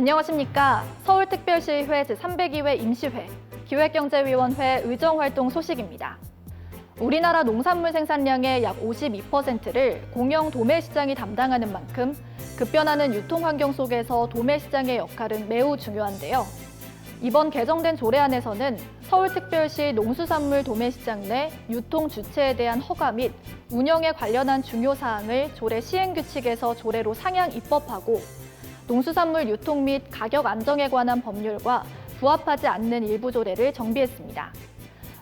안녕하십니까. 서울특별시의회 제302회 임시회, 기획경제위원회 의정활동 소식입니다. 우리나라 농산물 생산량의 약 52%를 공영 도매시장이 담당하는 만큼 급변하는 유통환경 속에서 도매시장의 역할은 매우 중요한데요. 이번 개정된 조례안에서는 서울특별시 농수산물 도매시장 내 유통 주체에 대한 허가 및 운영에 관련한 중요 사항을 조례 시행규칙에서 조례로 상향 입법하고 농수산물 유통 및 가격 안정에 관한 법률과 부합하지 않는 일부 조례를 정비했습니다.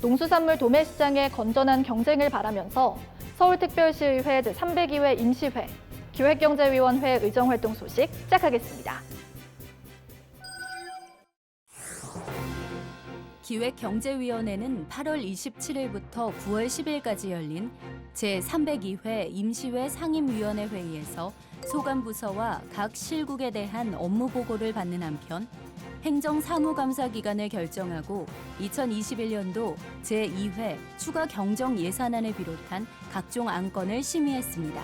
농수산물 도매시장의 건전한 경쟁을 바라면서 서울특별시의회 제302회 임시회, 기획경제위원회 의정활동 소식 시작하겠습니다. 기획경제위원회는 8월 27일부터 9월 10일까지 열린 제302회 임시회 상임위원회 회의에서 소관부서와 각 실국에 대한 업무 보고를 받는 한편 행정사무감사 기간을 결정하고 2021년도 제2회 추가 경정 예산안을 비롯한 각종 안건을 심의했습니다.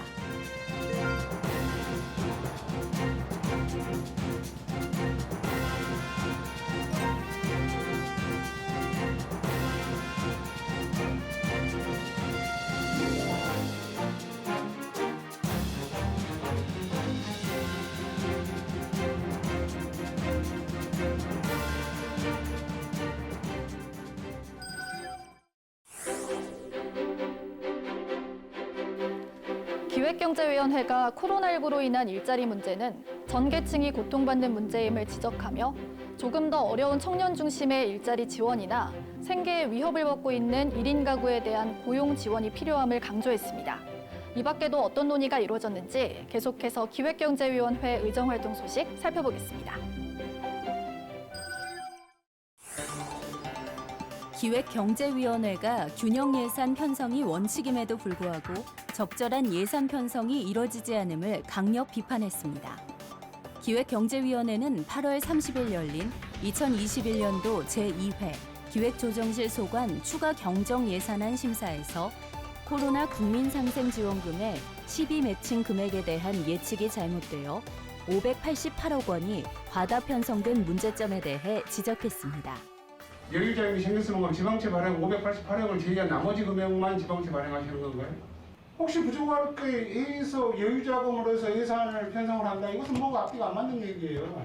기획경제위원회가 코로나19로 인한 일자리 문제는 전 계층이 고통받는 문제임을 지적하며 조금 더 어려운 청년 중심의 일자리 지원이나 생계에 위협을 받고 있는 1인 가구에 대한 고용 지원이 필요함을 강조했습니다. 이 밖에도 어떤 논의가 이루어졌는지 계속해서 기획경제위원회 의정활동 소식 살펴보겠습니다. 기획경제위원회가 균형 예산 편성이 원칙임에도 불구하고 적절한 예산 편성이 이뤄지지 않음을 강력 비판했습니다. 기획경제위원회는 8월 30일 열린 2021년도 제2회 기획조정실 소관 추가 경정 예산안 심사에서 코로나 국민상생지원금의 12매칭 금액에 대한 예측이 잘못되어 588억 원이 과다 편성된 문제점에 대해 지적했습니다. 여유자금이 생겼으면 지방채 발행 588억을 제외한 나머지 금액만 지방채 발행하시는 건가요? 혹시 부족할 게 의해서 여유자금으로 해서 예산을 편성을 한다? 이것은 뭔가 앞뒤가 안 맞는 얘기예요.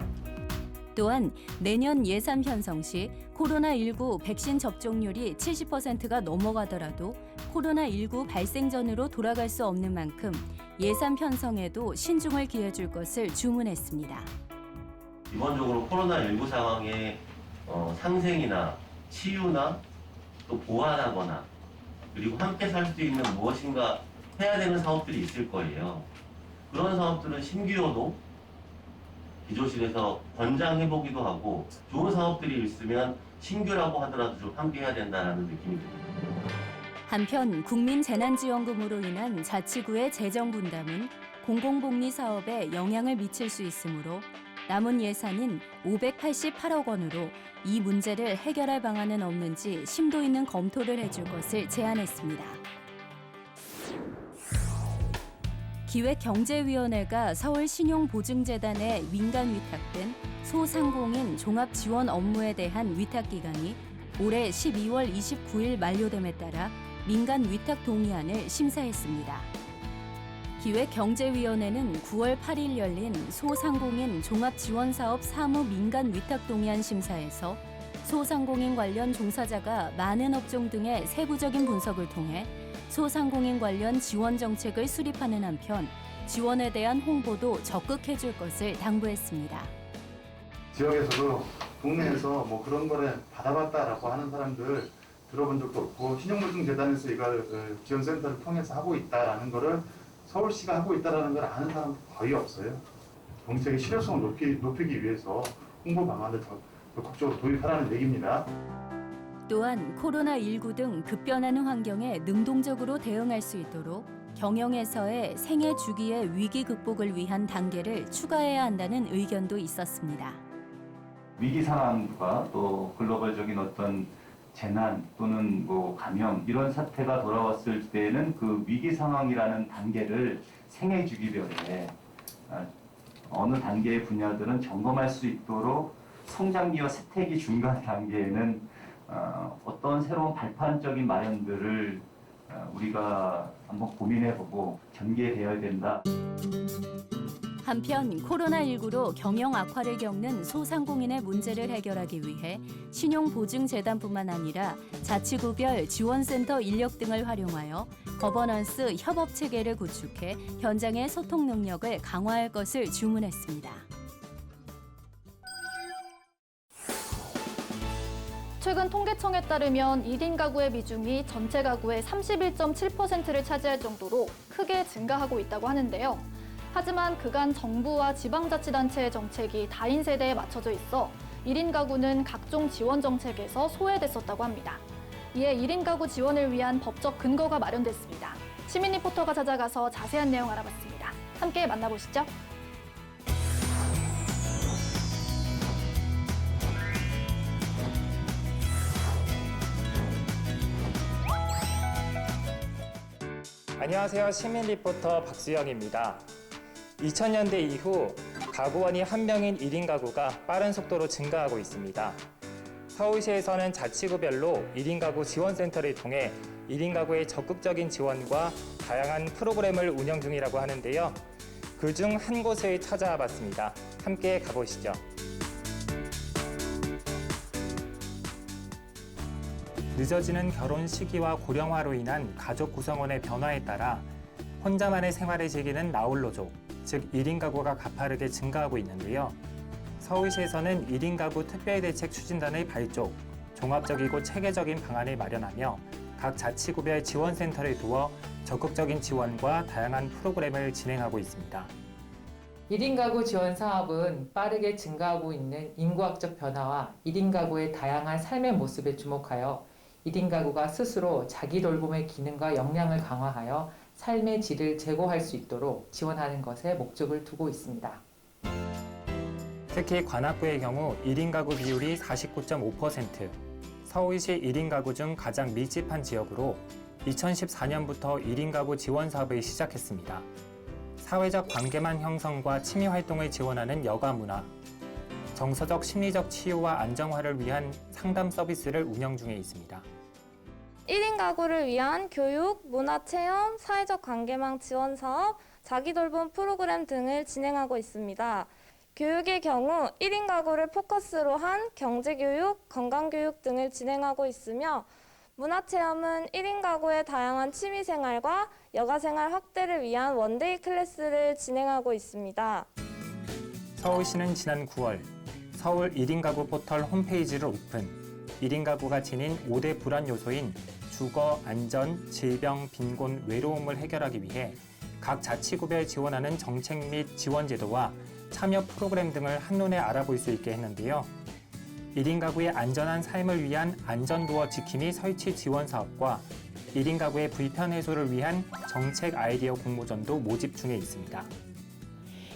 또한 내년 예산 편성 시 코로나19 백신 접종률이 70%가 넘어가더라도 코로나19 발생 전으로 돌아갈 수 없는 만큼 예산 편성에도 신중을 기해줄 것을 주문했습니다. 기본적으로 코로나19 상황의 상생이나 치유나 또 보완하거나 그리고 함께 살 수 있는 무엇인가 해야 되는 사업들이 있을 거예요. 그런 사업들은 신규여도 기조실에서 권장해보기도 하고 좋은 사업들이 있으면 신규라고 하더라도 좀 함께 해야 된다는 느낌이 듭니다. 한편 국민재난지원금으로 인한 자치구의 재정 분담은 공공복리 사업에 영향을 미칠 수 있으므로 남은 예산인 588억 원으로 이 문제를 해결할 방안은 없는지 심도 있는 검토를 해줄 것을 제안했습니다. 기획경제위원회가 서울신용보증재단에 민간 위탁된 소상공인 종합지원 업무에 대한 위탁 기간이 올해 12월 29일 만료됨에 따라 민간 위탁 동의안을 심사했습니다. 기획경제위원회는 9월 8일 열린 소상공인 종합지원사업 사무 민간 위탁 동의안 심사에서 소상공인 관련 종사자가 많은 업종 등의 세부적인 분석을 통해 소상공인 관련 지원 정책을 수립하는 한편 지원에 대한 홍보도 적극해 줄 것을 당부했습니다. 지역에서도 동네에서 뭐 그런 거를 받아봤다라고 하는 사람들 들어본 적도 없고 신용보증재단에서 이걸 지원센터를 통해서 하고 있다라는 거를 서울시가 하고 있다는 걸 아는 사람 거의 없어요. 정책의 실효성을 높이기 위해서 홍보 방안을 적극적으로 도입하라는 얘기입니다. 또한 코로나19 등 급변하는 환경에 능동적으로 대응할 수 있도록 경영에서의 생애 주기의 위기 극복을 위한 단계를 추가해야 한다는 의견도 있었습니다. 위기 상황과 또 글로벌적인 어떤 재난 또는 뭐 감염 이런 사태가 돌아왔을 때는 그 위기 상황이라는 단계를 생애 주기별에 어느 단계의 분야들은 점검할 수 있도록 성장기와 세태기 중간 단계에는 어떤 새로운 발판적인 마련들을 우리가 한번 고민해보고 전개되어야 된다. 한편 코로나19로 경영 악화를 겪는 소상공인의 문제를 해결하기 위해 신용보증재단뿐만 아니라 자치구별 지원센터 인력 등을 활용하여 거버넌스 협업체계를 구축해 현장의 소통 능력을 강화할 것을 주문했습니다. 최근 통계청에 따르면 1인 가구의 비중이 전체 가구의 31.7%를 차지할 정도로 크게 증가하고 있다고 하는데요. 하지만 그간 정부와 지방자치단체의 정책이 다인 세대에 맞춰져 있어 1인 가구는 각종 지원 정책에서 소외됐었다고 합니다. 이에 1인 가구 지원을 위한 법적 근거가 마련됐습니다. 시민 리포터가 찾아가서 자세한 내용 알아봤습니다. 함께 만나보시죠. 안녕하세요. 시민 리포터 박수영입니다. 2000년대 이후 가구원이 한 명인 1인 가구가 빠른 속도로 증가하고 있습니다. 서울시에서는 자치구별로 1인 가구 지원센터를 통해 1인 가구의 적극적인 지원과 다양한 프로그램을 운영 중이라고 하는데요. 그중 한 곳을 찾아와 봤습니다. 함께 가보시죠. 늦어지는 결혼 시기와 고령화로 인한 가족 구성원의 변화에 따라 혼자만의 생활을 즐기는 나홀로족, 즉 1인 가구가 가파르게 증가하고 있는데요. 서울시에서는 1인 가구 특별대책 추진단을 발족, 종합적이고 체계적인 방안을 마련하며 각 자치구별 지원센터를 두어 적극적인 지원과 다양한 프로그램을 진행하고 있습니다. 1인 가구 지원 사업은 빠르게 증가하고 있는 인구학적 변화와 1인 가구의 다양한 삶의 모습에 주목하여 1인 가구가 스스로 자기 돌봄의 기능과 역량을 강화하여 삶의 질을 제고할 수 있도록 지원하는 것에 목적을 두고 있습니다. 특히 관악구의 경우 1인 가구 비율이 49.5%, 서울시 1인 가구 중 가장 밀집한 지역으로 2014년부터 1인 가구 지원 사업을 시작했습니다. 사회적 관계망 형성과 취미 활동을 지원하는 여가 문화, 정서적 심리적 치유와 안정화를 위한 상담 서비스를 운영 중에 있습니다. 1인 가구를 위한 교육, 문화체험, 사회적 관계망 지원 사업, 자기돌봄 프로그램 등을 진행하고 있습니다. 교육의 경우 1인 가구를 포커스로 한 경제교육, 건강교육 등을 진행하고 있으며 문화체험은 1인 가구의 다양한 취미생활과 여가생활 확대를 위한 원데이 클래스를 진행하고 있습니다. 서울시는 지난 9월 서울 1인 가구 포털 홈페이지를 오픈, 1인 가구가 지닌 5대 불안 요소인 주거, 안전, 질병, 빈곤, 외로움을 해결하기 위해 각 자치구별 지원하는 정책 및 지원 제도와 참여 프로그램 등을 한눈에 알아볼 수 있게 했는데요. 1인 가구의 안전한 삶을 위한 안전도어 지킴이 설치 지원 사업과 1인 가구의 불편 해소를 위한 정책 아이디어 공모전도 모집 중에 있습니다.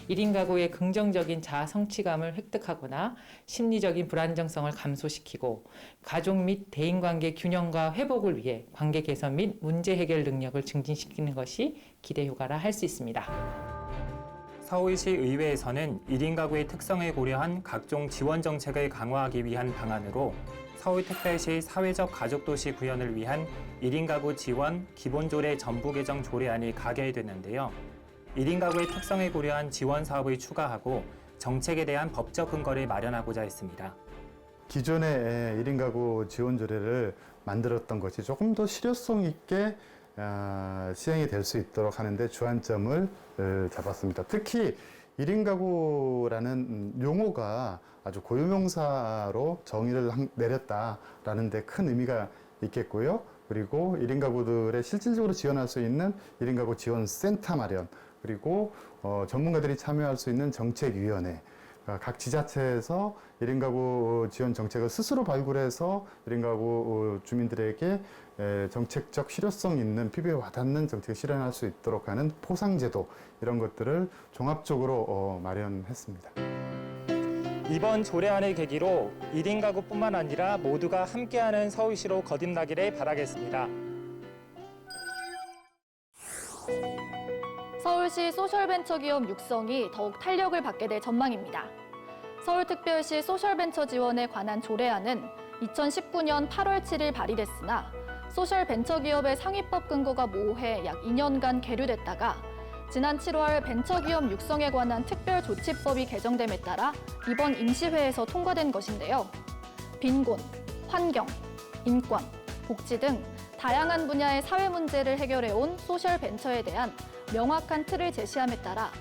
1인 가구의 긍정적인 자아 성취감을 획득하거나 심리적인 불안정성을 감소시키고 가족 및 대인관계 균형과 회복을 위해 관계 개선 및 문제 해결 능력을 증진시키는 것이 기대 효과라 할 수 있습니다. 서울시 의회에서는 1인 가구의 특성을 고려한 각종 지원 정책을 강화하기 위한 방안으로 서울특별시 사회적 가족도시 구현을 위한 1인 가구 지원 기본조례 전부 개정 조례안이 가결됐는데요. 1인 가구의 특성을 고려한 지원 사업을 추가하고 정책에 대한 법적 근거를 마련하고자 했습니다. 기존의 1인 가구 지원 조례를 만들었던 것이 조금 더 실효성 있게 시행이 될 수 있도록 하는데 주안점을 잡았습니다. 특히 1인 가구라는 용어가 아주 고유명사로 정의를 내렸다라는 데 큰 의미가 있겠고요. 그리고 1인 가구들의 실질적으로 지원할 수 있는 1인 가구 지원센터 마련, 그리고 전문가들이 참여할 수 있는 정책위원회, 각 지자체에서 1인 가구 지원 정책을 스스로 발굴해서 1인 가구 주민들에게 정책적 실효성 있는 피부에 와닿는 정책을 실현할 수 있도록 하는 포상제도, 이런 것들을 종합적으로 마련했습니다. 이번 조례안을 계기로 1인 가구뿐만 아니라 모두가 함께하는 서울시로 거듭나기를 바라겠습니다. 서울시 소셜벤처기업 육성이 더욱 탄력을 받게 될 전망입니다. 서울특별시 소셜벤처 지원에 관한 조례안은 2019년 8월 7일 발의됐으나 소셜벤처기업의 상위법 근거가 모호해 약 2년간 계류됐다가 지난 7월 벤처기업 육성에 관한 특별조치법이 개정됨에 따라 이번 임시회에서 통과된 것인데요. 빈곤, 환경, 인권, 복지 등 다양한 분야의 사회 문제를 해결해온 소셜벤처에 대한 명확한 틀을 제시함에 따라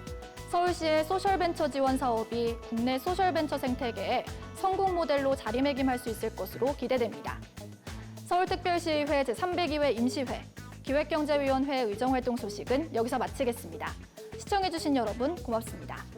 서울시의 소셜벤처 지원 사업이 국내 소셜벤처 생태계의 성공 모델로 자리매김할 수 있을 것으로 기대됩니다. 서울특별시의회 제302회 임시회, 기획경제위원회 의정활동 소식은 여기서 마치겠습니다. 시청해주신 여러분 고맙습니다.